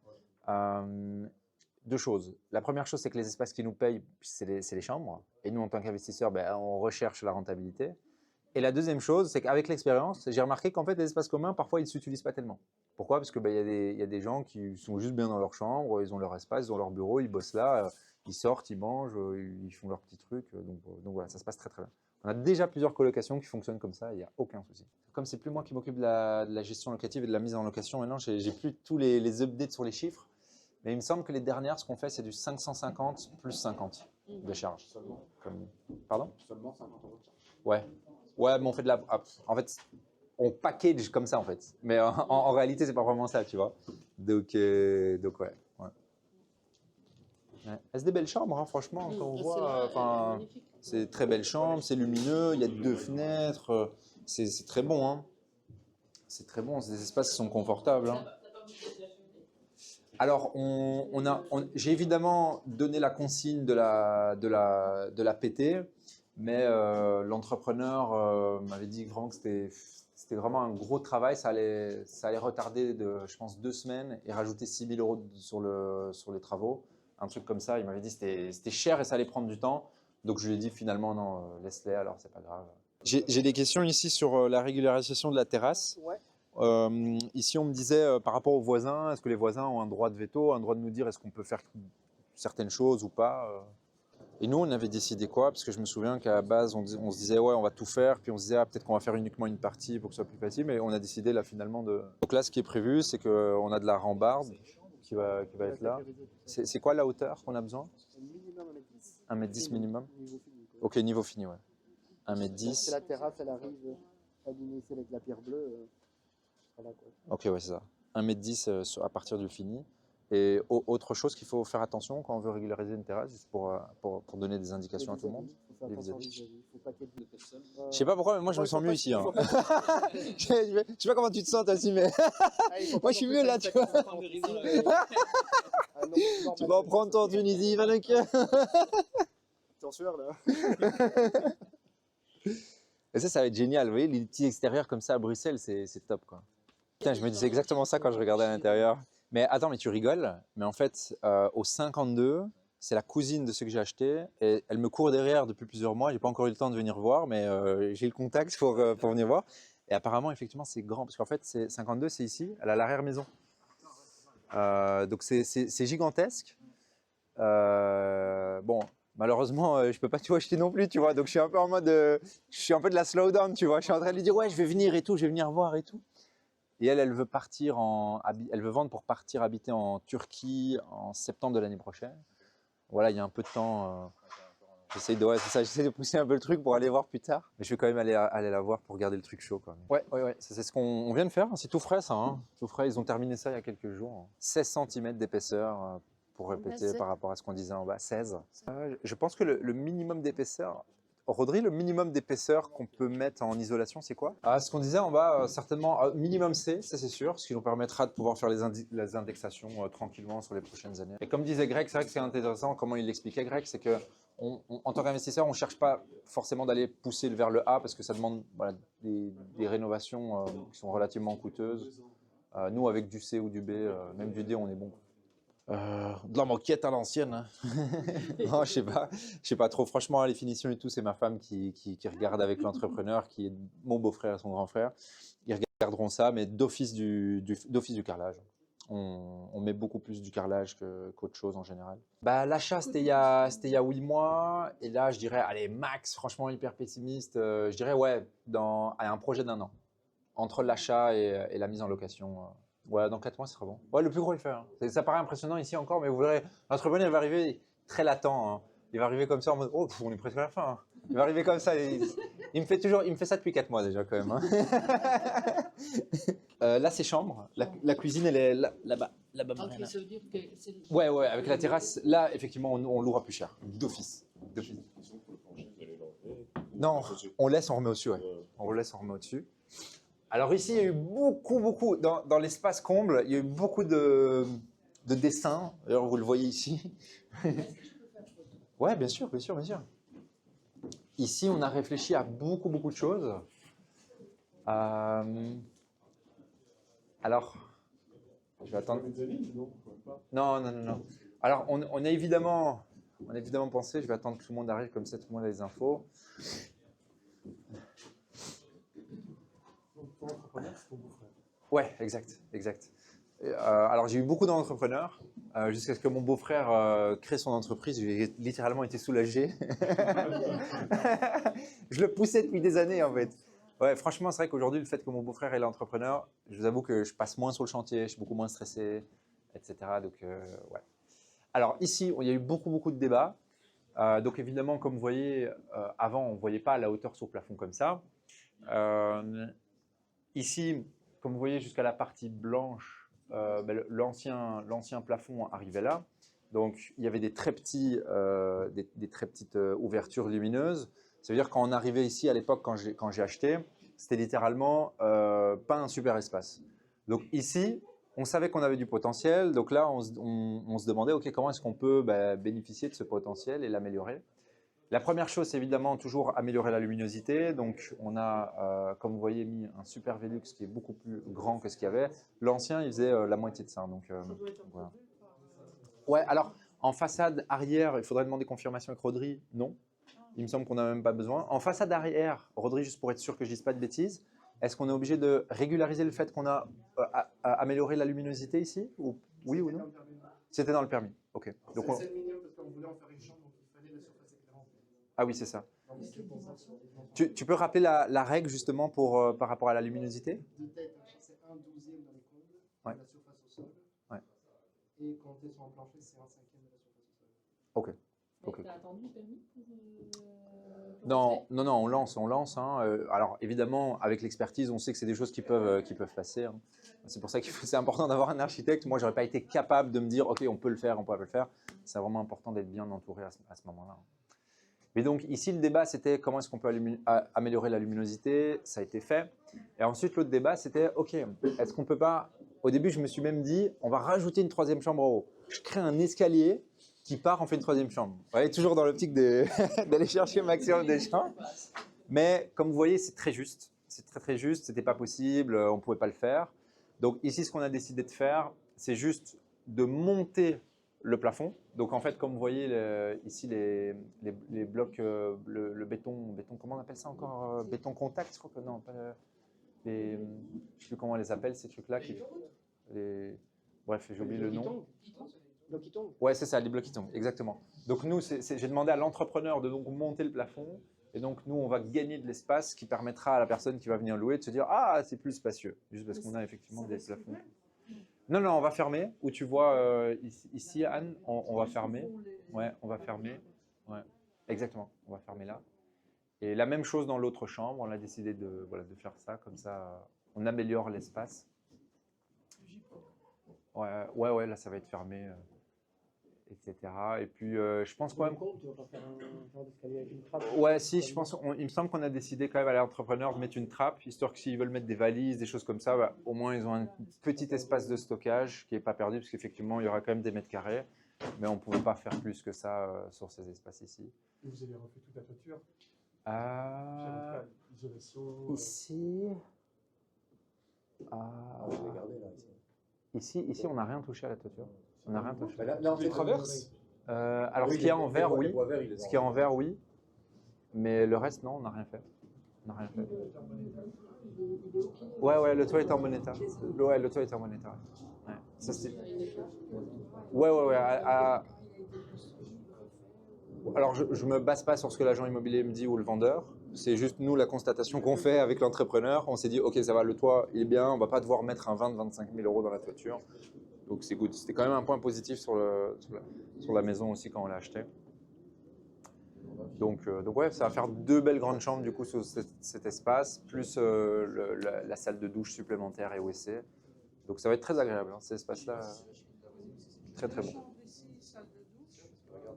Deux choses. La première chose, c'est que les espaces qui nous payent, c'est les chambres. Et nous, en tant qu'investisseurs, on recherche la rentabilité. Et la deuxième chose, c'est qu'avec l'expérience, j'ai remarqué qu'en fait, les espaces communs, parfois, ils ne s'utilisent pas tellement. Pourquoi? Parce qu'il y a des gens qui sont juste bien dans leur chambre, ils ont leur espace, ils ont leur bureau, ils bossent là, ils sortent, ils mangent, ils font leurs petits trucs. Donc voilà, ça se passe très très bien. On a déjà plusieurs colocations qui fonctionnent comme ça, il n'y a aucun souci. Comme c'est plus moi qui m'occupe de la gestion locative et de la mise en location, maintenant, j'ai plus tous les updates sur les chiffres. Mais il me semble que les dernières, ce qu'on fait, c'est du 550 plus 50 de charge. Seulement. Pardon? Seulement 50 € de charge. Ouais. Ouais, mais on fait en fait, on package comme ça, en fait. Mais en réalité, c'est pas vraiment ça, tu vois. Donc ouais. C'est des belles chambres, franchement, quand on voit. C'est très belle chambre, c'est lumineux, il y a 2 fenêtres. C'est très bon, C'est très bon, ces espaces sont confortables. Alors, j'ai évidemment donné la consigne de la PT, mais l'entrepreneur m'avait dit vraiment que c'était vraiment un gros travail. Ça allait retarder je pense, 2 semaines et rajouter 6 000 € sur les travaux. Un truc comme ça, il m'avait dit que c'était cher et ça allait prendre du temps. Donc, je lui ai dit finalement, non, laisse-les alors, c'est pas grave. J'ai des questions ici sur la régularisation de la terrasse. Ouais. Ici, on me disait par rapport aux voisins, est-ce que les voisins ont un droit de veto, un droit de nous dire est-ce qu'on peut faire certaines choses ou pas Et nous, on avait décidé quoi? Parce que je me souviens qu'à la base, on se disait ouais, on va tout faire, puis on se disait peut-être qu'on va faire uniquement une partie pour que ce soit plus facile, mais on a décidé là finalement de. Donc là, ce qui est prévu, c'est qu'on a de la rambarde qui va être là. C'est quoi la hauteur qu'on a besoin? Minimum 1,10 m. 1,10 m minimum? Niveau fini, quoi. Ok, niveau fini, ouais. 1,10 C'est m. la terrasse, elle arrive alignée ici avec la pierre bleue. Voilà, quoi. Ok, ouais, c'est ça. 1,10 m à partir du fini. Et autre chose qu'il faut faire attention quand on veut régulariser une terrasse, juste pour donner des indications à tout le monde. Il faut faire attention vis-à-vis. Faut pas qu'il y ait de personnes. Je sais pas pourquoi, mais moi je me sens mieux ici. Je sais pas comment tu te sens toi aussi, mais moi je suis mieux là, tu vois. Tu vas en prendre ton Tunisie, Valenque. T'es en sueur là. Et ça va être génial. Vous voyez, les petits extérieurs comme ça à Bruxelles, c'est top, quoi. Putain, je me disais exactement ça quand je regardais à l'intérieur. Mais attends, mais tu rigoles. Mais en fait, au 52, c'est la cousine de ce que j'ai acheté. Et elle me court derrière depuis plusieurs mois. J'ai pas encore eu le temps de venir voir, mais j'ai le contact pour venir voir. Et apparemment, effectivement, c'est grand. Parce qu'en fait, 52, c'est ici. Elle a l'arrière-maison. Donc, c'est gigantesque. Bon, malheureusement, je peux pas tout acheter non plus, tu vois. Donc, je suis un peu en mode, je suis un peu de la slowdown, tu vois. Je suis en train de lui dire, ouais, je vais venir et tout, je vais venir voir et tout. Et elle veut partir elle veut vendre pour partir habiter en Turquie en septembre de l'année prochaine. Voilà, il y a un peu de temps. J'essaie de pousser un peu le truc pour aller voir plus tard. Mais je vais quand même aller la voir pour garder le truc chaud, quoi. Ouais. C'est ce qu'on vient de faire. C'est tout frais, ça. Hein. Tout frais. Ils ont terminé ça il y a quelques jours. 16 cm d'épaisseur. Pour répéter par rapport à ce qu'on disait en bas, 16. Je pense que le minimum d'épaisseur, Rodri, le minimum d'épaisseur qu'on peut mettre en isolation, c'est quoi? Ce qu'on disait en bas, certainement, minimum C, ça c'est sûr, ce qui nous permettra de pouvoir faire les indexations tranquillement sur les prochaines années. Et comme disait Greg, c'est vrai que c'est intéressant comment il l'expliquait, Greg, c'est que en tant qu'investisseur, on ne cherche pas forcément d'aller pousser vers le A parce que ça demande des rénovations qui sont relativement coûteuses. Nous, avec du C ou du B, même du D, on est bon. De la moquette à l'ancienne. Hein. Non, je sais pas trop. Franchement, les finitions et tout, c'est ma femme qui regarde avec l'entrepreneur, qui est mon beau-frère et son grand frère. Ils regarderont ça, mais d'office du carrelage. On met beaucoup plus du carrelage qu'autre chose en général. Bah, l'achat, c'était il y a 8 mois. Et là, je dirais, allez, max, franchement, hyper pessimiste. Je dirais, ouais, un projet d'1 an. Entre l'achat et la mise en location. Ouais, dans 4 mois, ce sera bon. Ouais, le plus gros, il fait. Hein. Ça paraît impressionnant ici encore, mais vous verrez, l'entrepreneur va arriver très latent. Hein. Il va arriver comme ça en mode, oh, on est presque à la fin. Hein. Il va arriver comme ça. Il me fait ça depuis 4 mois déjà, quand même. Hein. Là, c'est chambre. La cuisine, elle est là-bas. Ok, ça veut dire que c'est... Ouais, avec la terrasse. Là, effectivement, on louera plus cher. D'office. Non, on laisse, on remet au-dessus. Ouais. On laisse, on remet au-dessus. Alors ici, il y a eu beaucoup, dans l'espace comble, il y a eu beaucoup de dessins. D'ailleurs, vous le voyez ici. Ouais, bien sûr. Ici, on a réfléchi à beaucoup de choses. Alors, je vais attendre. Non. Alors, on a évidemment pensé, je vais attendre que tout le monde arrive, comme ça tout le monde a les infos. Ton entrepreneur, c'est ton beau-frère. Ouais, exact. Alors, j'ai eu beaucoup d'entrepreneurs jusqu'à ce que mon beau-frère crée son entreprise. J'ai littéralement été soulagé. Je le poussais depuis des années, en fait. Ouais, franchement, c'est vrai qu'aujourd'hui, le fait que mon beau-frère est l'entrepreneur, je vous avoue que je passe moins sur le chantier, je suis beaucoup moins stressé, etc. Donc, ouais. Alors, ici, il y a eu beaucoup de débats. Donc, évidemment, comme vous voyez, avant, on ne voyait pas la hauteur sur le plafond comme ça. Ici, comme vous voyez, jusqu'à la partie blanche, l'ancien plafond arrivait là. Donc, il y avait des très petites ouvertures lumineuses. Ça veut dire quand on arrivait ici à l'époque, quand j'ai acheté, c'était littéralement pas un super espace. Donc ici, on savait qu'on avait du potentiel. Donc là, on se demandait, OK, comment est-ce qu'on peut bénéficier de ce potentiel et l'améliorer? La première chose, c'est évidemment toujours améliorer la luminosité. Donc, on a, comme vous voyez, mis un Super Velux qui est beaucoup plus grand que ce qu'il y avait. L'ancien, il faisait la moitié de ça. Donc, voilà. Ouais, alors, en façade arrière, il faudrait demander confirmation avec Rodri. Non, il me semble qu'on n'a même pas besoin. En façade arrière, Rodri, juste pour être sûr que je ne dise pas de bêtises, est-ce qu'on est obligé de régulariser le fait qu'on a amélioré la luminosité ici? Oui ou non? C'était dans le permis. OK. Donc, c'est le minimum parce qu'on voulait en faire une chambre, donc il fallait la surface éclairante. Ah oui, c'est ça. Tu peux rappeler la règle justement par rapport à la luminosité? De tête, c'est 1/12e dans les combles Ouais. de la surface au sol. Ouais. Et quand tu es sur un plancher, c'est 1/5e de la surface au sol. OK. Tu as attendu le permis Non, on lance. Hein. Alors évidemment, avec l'expertise, on sait que c'est des choses qui peuvent passer. Hein. C'est pour ça que c'est important d'avoir un architecte. Moi, j'aurais pas été capable de me dire, OK, on peut le faire, on peut pas le faire. C'est vraiment important d'être bien entouré à ce moment-là. Mais donc ici, le débat, c'était comment est-ce qu'on peut améliorer la luminosité. Ça a été fait. Et ensuite, l'autre débat, c'était, OK, est-ce qu'on peut pas… Au début, je me suis même dit, on va rajouter une 3e chambre en haut. Je crée un escalier qui part, on fait une 3e chambre. Vous voyez, toujours dans l'optique d'aller chercher le maximum de chambres. Mais comme vous voyez, c'est très juste. C'est très très juste, c'était pas possible, on ne pouvait pas le faire. Donc ici, ce qu'on a décidé de faire, c'est juste de monter le plafond. Donc en fait, comme vous voyez ici, les blocs, le béton, comment on appelle ça encore? Béton contact, je crois que non, pas je ne sais plus comment on les appelle, ces trucs-là. Bref, j'ai oublié le nom. Blocs qui tombent. Ouais, c'est ça, les blocs qui tombent, exactement. Donc nous, j'ai demandé à l'entrepreneur de donc monter le plafond. Et donc nous, on va gagner de l'espace qui permettra à la personne qui va venir louer de se dire « Ah, c'est plus spacieux », juste parce qu'on a effectivement des plafonds. Non, non, on va fermer. Où tu vois ici, Anne, on va fermer. Ouais, on va fermer. Ouais, exactement, on va fermer là. Et la même chose dans l'autre chambre, on a décidé de, voilà, de faire ça, comme ça, on améliore l'espace. Ouais, là, ça va être fermé, etc. Et puis, je pense quand même… Tu vas pas faire un genre d'escalier avec une trappe? Ouais, si, je pense, il me semble qu'on a décidé quand même à l'entrepreneur de mettre une trappe, histoire que s'ils veulent mettre des valises, des choses comme ça, bah, au moins ils ont un petit espace de stockage qui n'est pas perdu, parce qu'effectivement, il y aura quand même des mètres carrés, mais on ne pouvait pas faire plus que ça sur ces espaces ici. Et vous avez refait toute la toiture? Isolation. Ici, Je l'ai gardé là. ici, on n'a rien touché à la toiture. On n'a rien touché. Bah, là, on fait traverse. Alors, ce qui est en vert, oui. Ce qui est en vert, oui. Mais le reste, non, on n'a rien fait. On n'a rien fait. Ouais, le toit est en bon état. Ouais, le toit est en bon état. Ouais. Ça, ouais. Alors, je ne me base pas sur ce que l'agent immobilier me dit ou le vendeur. C'est juste nous, la constatation qu'on fait avec l'entrepreneur. On s'est dit, OK, ça va, le toit, il est bien. On ne va pas devoir mettre un 20-25 000 € dans la toiture. Donc, c'est good. C'était quand même un point positif sur la maison aussi quand on l'a acheté. Donc ouais, ça va faire 2 belles grandes chambres du coup sur cet espace, plus la salle de douche supplémentaire et WC. Donc ça va être très agréable, hein, cet espace-là. Très très bon. Chambre ici, salle de douche.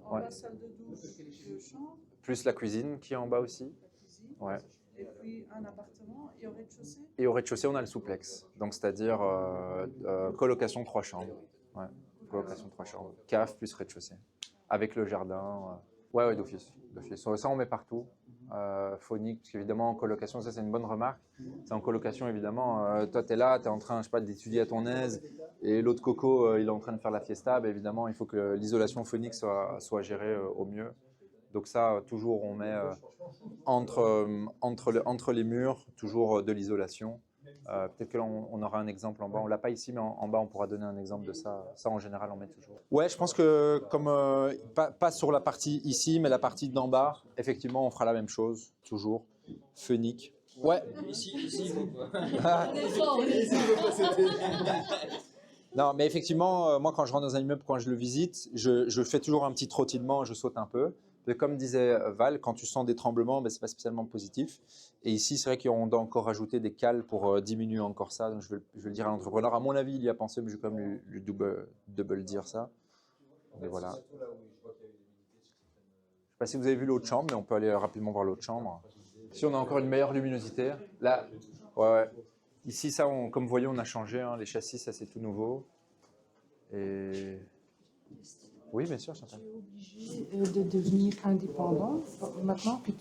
En Ouais. bas, salle de douche, 2 chambres, Plus la cuisine qui est en bas aussi. la cuisine. Ouais. Et puis un appartement. Et au rez-de-chaussée? Et au rez-de-chaussée, on a le souplex. Donc c'est-à-dire colocation 3 chambres. Ouais. Colocation 3 chambres. Cave plus rez-de-chaussée. Avec le jardin. Ouais, d'office. Ça, on met partout. Phonique, parce qu'évidemment, en colocation, ça, c'est une bonne remarque. C'est en colocation, évidemment. Toi, tu es là, tu es en train, je sais pas, d'étudier à ton aise, et l'autre coco, il est en train de faire la fiesta. Bah, évidemment, il faut que l'isolation phonique soit gérée au mieux. Donc ça, toujours, on met entre les murs, toujours de l'isolation. Peut-être que là, on aura un exemple en bas. On ne l'a pas ici, mais en bas, on pourra donner un exemple de ça. Ça, en général, on met toujours. Ouais, je pense que comme pas sur la partie ici, mais la partie d'en bas, effectivement, on fera la même chose, toujours. Phonique. Ouais. Ici, Non, mais effectivement, moi, quand je rentre dans un immeuble, quand je le visite, je fais toujours un petit trottinement, je saute un peu. Mais comme disait Val, quand tu sens des tremblements, ben, ce n'est pas spécialement positif. Et ici, c'est vrai qu'on doit encore rajouter des cales pour diminuer encore ça. Donc, je vais le dire à l'entrepreneur. À mon avis, il y a pensé, mais je vais quand même lui double dire ça. Mais voilà. Je ne sais pas si vous avez vu l'autre chambre, mais on peut aller rapidement voir l'autre chambre. Ici, on a encore une meilleure luminosité. Là, ouais. Ici, ça, comme vous voyez, on a changé. Hein, les châssis, ça, c'est tout nouveau. Et… Oui, bien sûr, Chantal. Tu es obligé de devenir indépendant maintenant que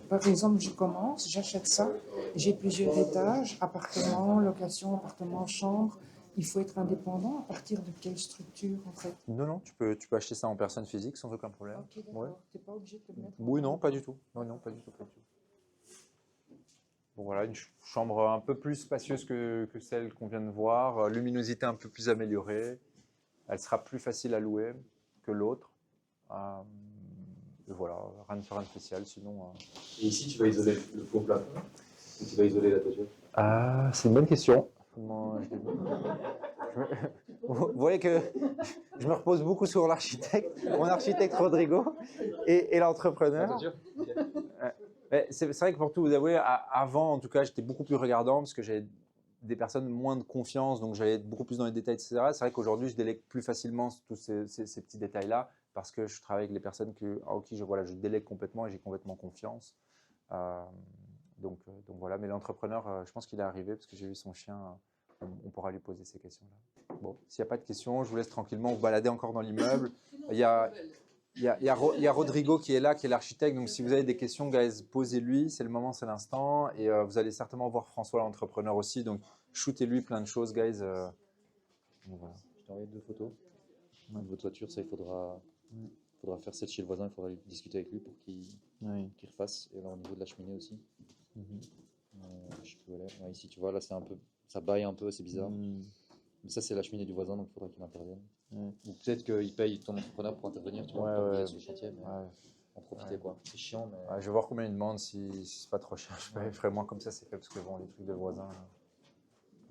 par exemple, je commence, j'achète ça, j'ai plusieurs étages, appartement, location, appartement, chambre. Il faut être indépendant à partir de quelle structure en fait? Non, tu peux acheter ça en personne physique sans aucun problème. Ok, d'accord. Ouais. Tu n'es pas obligé de te mettre. Oui, non, pas du tout. Non, pas du tout. Bon, voilà, une chambre un peu plus spacieuse que celle qu'on vient de voir, luminosité un peu plus améliorée. Elle sera plus facile à louer que l'autre. Voilà, rien de spécial, sinon… Et ici, tu vas isoler le faux plafond ou tu vas isoler la toiture? C'est une bonne question. Vous voyez que je me repose beaucoup sur l'architecte, mon architecte Rodrigo et l'entrepreneur. C'est vrai que pour tout vous avouer, avant en tout cas, j'étais beaucoup plus regardant parce que j'avais des personnes moins de confiance, donc j'allais beaucoup plus dans les détails, etc. C'est vrai qu'aujourd'hui, je délègue plus facilement tous ces petits détails-là parce que je travaille avec les personnes à qui je délègue complètement et j'ai complètement confiance. Donc voilà, mais l'entrepreneur, je pense qu'il est arrivé parce que j'ai vu son chien, on pourra lui poser ces questions-là. Bon, s'il n'y a pas de questions, je vous laisse tranquillement vous balader encore dans l'immeuble. Il y a… il y a Rodrigo qui est là, qui est l'architecte. Donc, si vous avez des questions, guys, posez-lui. C'est le moment, c'est l'instant. Et vous allez certainement voir François, l'entrepreneur aussi. Donc, shootez-lui plein de choses, guys. Donc, voilà. Je t'ai envoyé 2 photos. De votre voiture, ça, il faudra faire celle chez le voisin. Il faudra discuter avec lui pour qu'il refasse. Et là, au niveau de la cheminée aussi. Je sais plus où elle est. Ouais, ici, tu vois, là, c'est un peu, ça baille un peu, c'est bizarre. Mais ça, c'est la cheminée du voisin, donc il faudra qu'il intervienne. Ou peut-être qu'il paye ton entrepreneur pour intervenir, tu vois, pour sur le chantier. Mais en profiter, quoi. C'est chiant, mais. Je vais voir combien il demande. Si c'est pas trop cher, je ferai moins comme ça, c'est fait. Parce que bon, les trucs de voisins.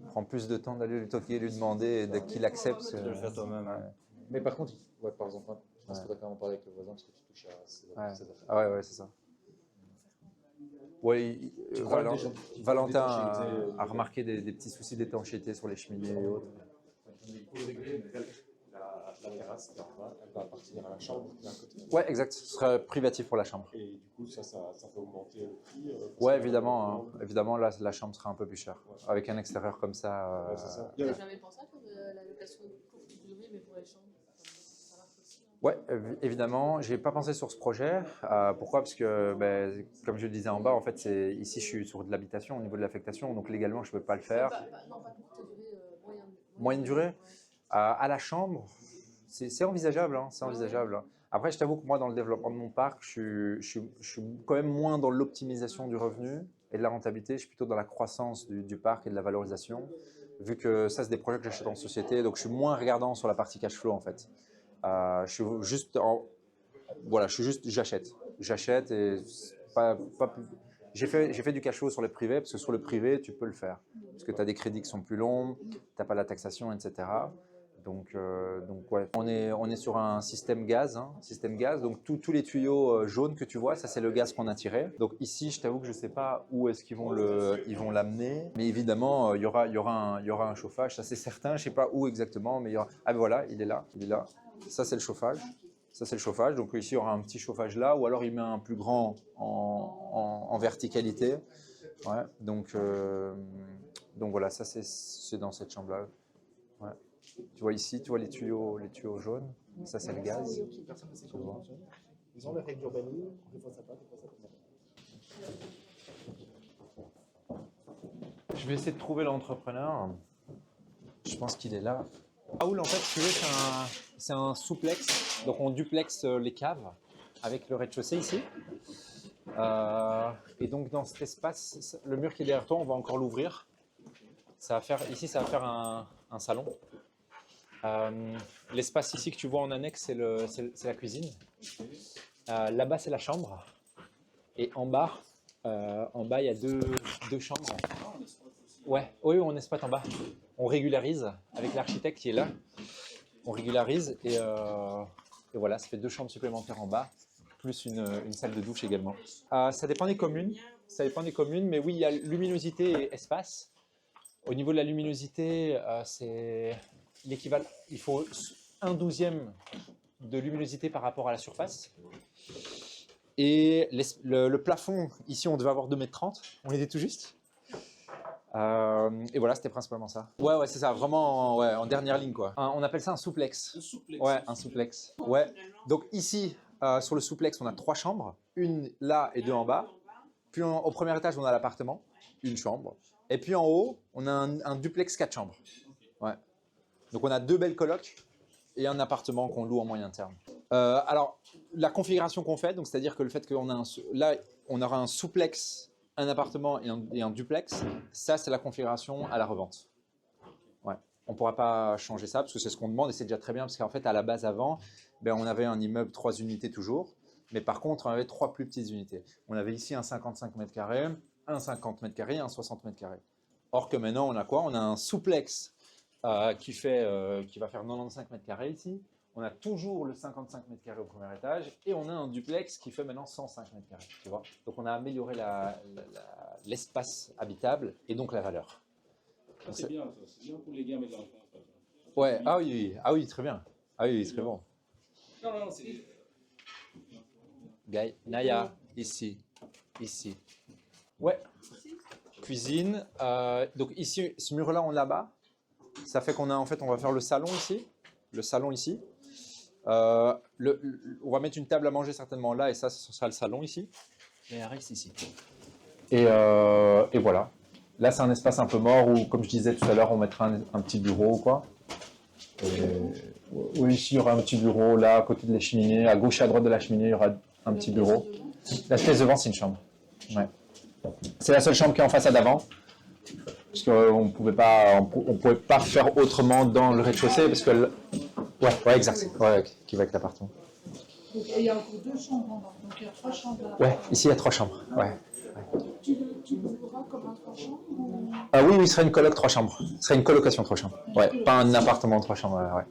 Prend plus de temps d'aller lui toquer, lui demander et dès qu'il accepte. De le faire toi-même. Mais par contre, par exemple, je pense qu'il faudra quand même en parler avec le voisin parce que tu touches à ces affaires. Ah ouais, c'est ça. Ouais, Valentin a remarqué des petits soucis d'étanchéité sur les cheminées et autres. La terrasse, elle va appartenir à la chambre d'un côté. Ouais, exact. Ce sera privatif pour la chambre. Et du coup, ça fait augmenter le prix. Ouais, évidemment. Évidemment, là, la chambre sera un peu plus chère. Avec un extérieur comme ça. Ouais, c'est ça. Vous n'avez jamais pensé à faire la location courte durée, mais pour les chambres? Ça marche aussi, hein. Ouais, évidemment. J'ai pas pensé sur ce projet. Pourquoi? Parce que, comme je le disais en bas, en fait, ici, je suis sur de l'habitation au niveau de l'affectation. Donc, légalement, je peux pas le faire. Non, pas courte durée, Moyenne durée? Ouais. À la chambre, c'est envisageable. C'est envisageable. Après, je t'avoue que moi, dans le développement de mon parc, je suis quand même moins dans l'optimisation du revenu et de la rentabilité. Je suis plutôt dans la croissance du parc et de la valorisation. Vu que ça, c'est des projets que j'achète en société, donc je suis moins regardant sur la partie cash flow en fait. Je suis juste j'achète et j'ai fait du cash flow sur le privé parce que sur le privé, tu peux le faire parce que tu as des crédits qui sont plus longs, tu n'as pas la taxation, etc. Donc ouais, on est sur un système gaz, donc tous les tuyaux jaunes que tu vois, ça c'est le gaz qu'on a tiré. Donc ici, je t'avoue que je sais pas où est-ce qu'ils vont l'amener, mais évidemment il y aura un chauffage, ça c'est certain. Je sais pas où exactement, mais il y aura. Ah ben voilà, il est là. Ça c'est le chauffage. Donc ici il y aura un petit chauffage là, ou alors il met un plus grand en verticalité. Ouais, donc voilà, ça c'est dans cette chambre là. Ouais. Tu vois ici, tu vois les tuyaux jaunes. Ça, c'est le gaz. Ils ont les règles d'urbanisme, des fois ça passe, des fois ça passe. Je vais essayer de trouver l'entrepreneur. Je pense qu'il est là. Raoul, en fait, si tu veux, c'est un souplex. Donc, on duplexe les caves avec le rez-de-chaussée ici. Et donc, dans cet espace, le mur qui est derrière toi, on va encore l'ouvrir. Ici, ça va faire un salon. L'espace ici que tu vois en annexe, c'est la cuisine. Là-bas, c'est la chambre. Et en bas, il y a deux chambres. Ouais, oui, on exploite en bas. On régularise avec l'architecte qui est là. On régularise et voilà, ça fait 2 chambres supplémentaires en bas, plus une salle de douche également. Ça dépend des communes. Mais oui, il y a luminosité et espace. Au niveau de la luminosité, c'est l'équivalent. Il faut 1/12 de luminosité par rapport à la surface. Et le plafond, ici, on devait avoir 2,30 m. On était tout juste. Et voilà, c'était principalement ça. Ouais, c'est ça, vraiment en dernière ligne, quoi. On appelle ça un souplex. Ouais, un souplex. Ouais. Donc ici, sur le souplex, on a 3 chambres, une là et 2 en bas. Puis au premier étage, on a l'appartement, une chambre. Et puis en haut, on a un duplex 4 chambres. Ouais. Donc on a 2 belles colocs et un appartement qu'on loue en moyen terme. Alors, la configuration qu'on fait, donc c'est-à-dire que le fait qu'on a là, on aura un souplex, un appartement et un duplex, ça c'est la configuration à la revente. Ouais. On ne pourra pas changer ça parce que c'est ce qu'on demande et c'est déjà très bien parce qu'en fait à la base avant, on avait un immeuble 3 unités toujours, mais par contre on avait 3 plus petites unités. On avait ici un 55 m², un 50 m², un 60 m². Or que maintenant on a quoi? On a un souplex qui va faire 95 m² ici. On a toujours le 55 m² au premier étage et on a un duplex qui fait maintenant 105 m². Tu vois, donc on a amélioré l'espace habitable et donc la valeur. C'est bien, ça. C'est bien pour les gamins et les enfants. Ouais, ah oui, très bien. Ah oui, c'est très bon. Non, c'est... Naya, ici. Ouais. Cuisine. Donc ici, ce mur-là, on là-bas. Ça fait qu'on a, en fait, on va faire le salon ici. On va mettre une table à manger certainement là, et ça, ce sera le salon ici. Et reste ici. Et voilà. Là, c'est un espace un peu mort où, comme je disais tout à l'heure, on mettra un petit bureau ou quoi. Oui, ici, il y aura un petit bureau. Là, à côté de la cheminée, à gauche et à droite de la cheminée, il y aura un petit bureau. La pièce devant, c'est une chambre. Ouais. C'est la seule chambre qui est en façade avant. Parce qu'on ne pouvait pas faire autrement dans le rez-de-chaussée. Parce que. Ouais, exact. Ouais, qui va avec l'appartement. Donc, et il y a encore 2 chambres en bas. Donc il y a 3 chambres là. Ouais, ici, il y a 3 chambres. Ouais. Tu le loueras comme un 3 chambres ou... Oui, ce serait une coloc 3 chambres. Ce serait une colocation 3 chambres. Ouais, pas un appartement 3 chambres. Ouais.